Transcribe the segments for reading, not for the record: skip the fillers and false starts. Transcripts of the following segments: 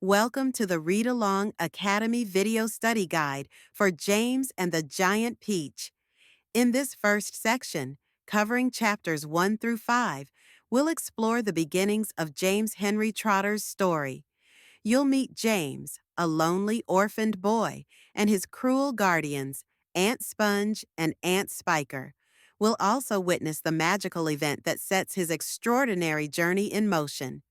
Welcome to the Read Along Academy video study guide for James and the Giant Peach. In this first section, covering chapters 1 through 5, we'll explore the beginnings of James Henry Trotter's story. You'll meet James, a lonely orphaned boy, and his cruel guardians, Aunt Sponge and Aunt Spiker. We'll also witness the magical event that sets his extraordinary journey in motion.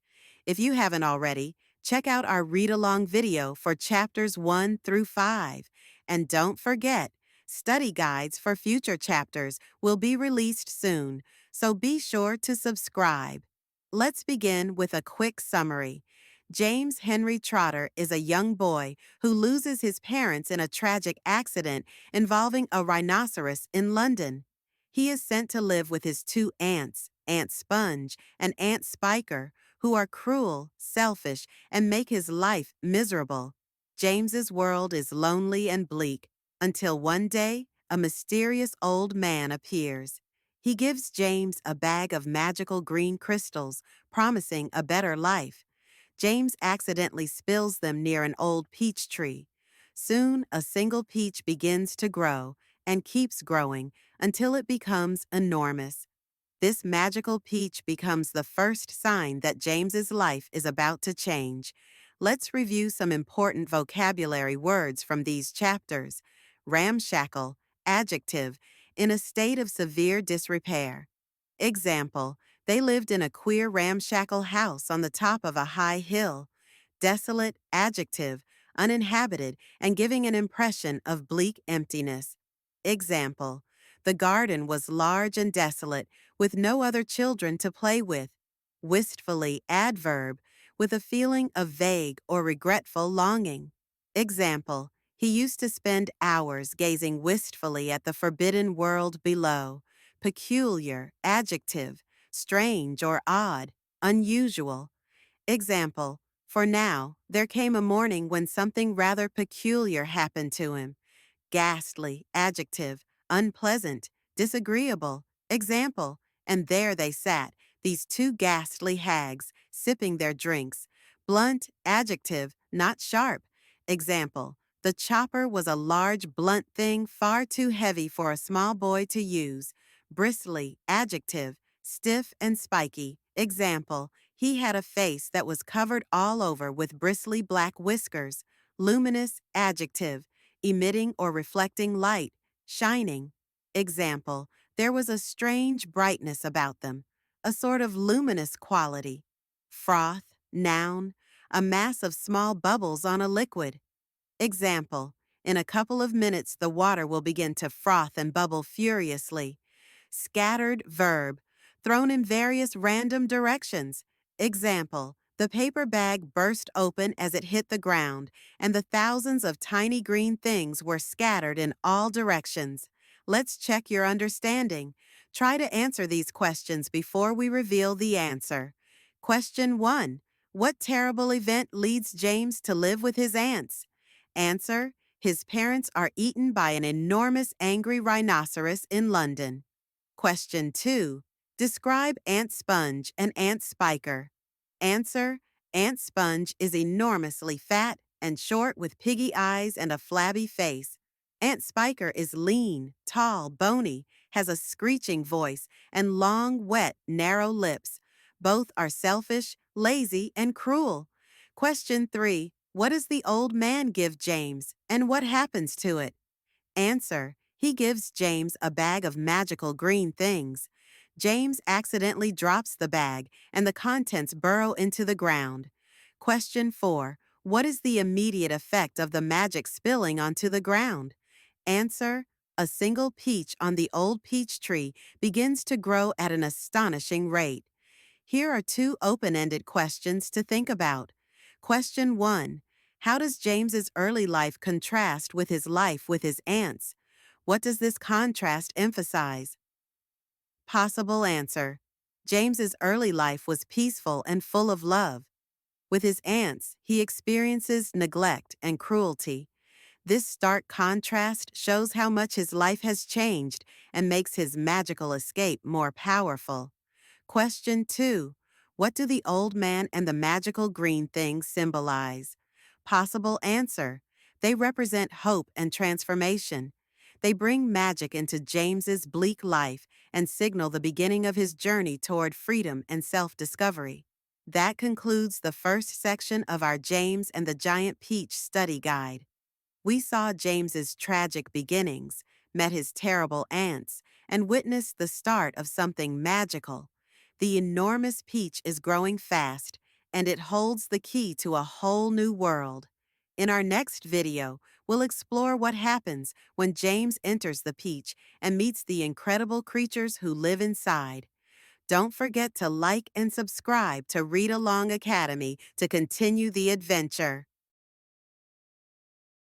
If you haven't already, check out our read-along video for chapters 1 through 5. And don't forget, study guides for future chapters will be released soon, so be sure to subscribe. Let's begin with a quick summary. James Henry Trotter is a young boy who loses his parents in a tragic accident involving a rhinoceros in London. He is sent to live with his two aunts, Aunt Sponge and Aunt Spiker, who are cruel, selfish, and make his life miserable. James's world is lonely and bleak until one day a mysterious old man appears. He gives James a bag of magical green crystals, promising a better life. James accidentally spills them near an old peach tree. Soon, a single peach begins to grow and keeps growing until it becomes enormous. This magical peach becomes the first sign that James's life is about to change. Let's review some important vocabulary words from these chapters. Ramshackle, adjective, in a state of severe disrepair. Example, they lived in a queer ramshackle house on the top of a high hill. Desolate, adjective, uninhabited and giving an impression of bleak emptiness. Example, the garden was large and desolate, with no other children to play with. Wistfully, adverb, with a feeling of vague or regretful longing. Example, he used to spend hours gazing wistfully at the forbidden world below. Peculiar, adjective, strange or odd, unusual. Example, for now, there came a morning when something rather peculiar happened to him. Ghastly, adjective, unpleasant, disagreeable. Example, and there they sat, these two ghastly hags, sipping their drinks. Blunt, adjective, not sharp. Example, the chopper was a large, blunt thing far too heavy for a small boy to use. Bristly, adjective, stiff and spiky. Example, he had a face that was covered all over with bristly black whiskers. Luminous, adjective, emitting or reflecting light, shining. Example, there was a strange brightness about them, a sort of luminous quality. Froth, noun, a mass of small bubbles on a liquid. Example, in a couple of minutes the water will begin to froth and bubble furiously. Scattered, verb, thrown in various random directions. Example, the paper bag burst open as it hit the ground, and the thousands of tiny green things were scattered in all directions. Let's check your understanding. Try to answer these questions before we reveal the answer. Question 1. What terrible event leads James to live with his aunts? Answer. His parents are eaten by an enormous angry rhinoceros in London. Question 2. Describe Aunt Sponge and Aunt Spiker. Answer. Aunt Sponge is enormously fat and short with piggy eyes and a flabby face. Aunt Spiker is lean, tall, bony, has a screeching voice, and long, wet, narrow lips. Both are selfish, lazy, and cruel. Question 3. What does the old man give James, and what happens to it? Answer. He gives James a bag of magical green things. James accidentally drops the bag, and the contents burrow into the ground. Question 4. What is the immediate effect of the magic spilling onto the ground? Answer. A single peach on the old peach tree begins to grow at an astonishing rate. Here are two open-ended questions to think about. Question 1. How does James's early life contrast with his life with his aunts? What does this contrast emphasize? Possible answer. James's early life was peaceful and full of love. With his aunts, he experiences neglect and cruelty. This stark contrast shows how much his life has changed and makes his magical escape more powerful. Question 2. What do the old man and the magical green things symbolize? Possible answer. They represent hope and transformation. They bring magic into James's bleak life and signal the beginning of his journey toward freedom and self-discovery. That concludes the first section of our James and the Giant Peach study guide. We saw James's tragic beginnings, met his terrible aunts, and witnessed the start of something magical. The enormous peach is growing fast, and it holds the key to a whole new world. In our next video, we'll explore what happens when James enters the peach and meets the incredible creatures who live inside. Don't forget to like and subscribe to Read Along Academy to continue the adventure.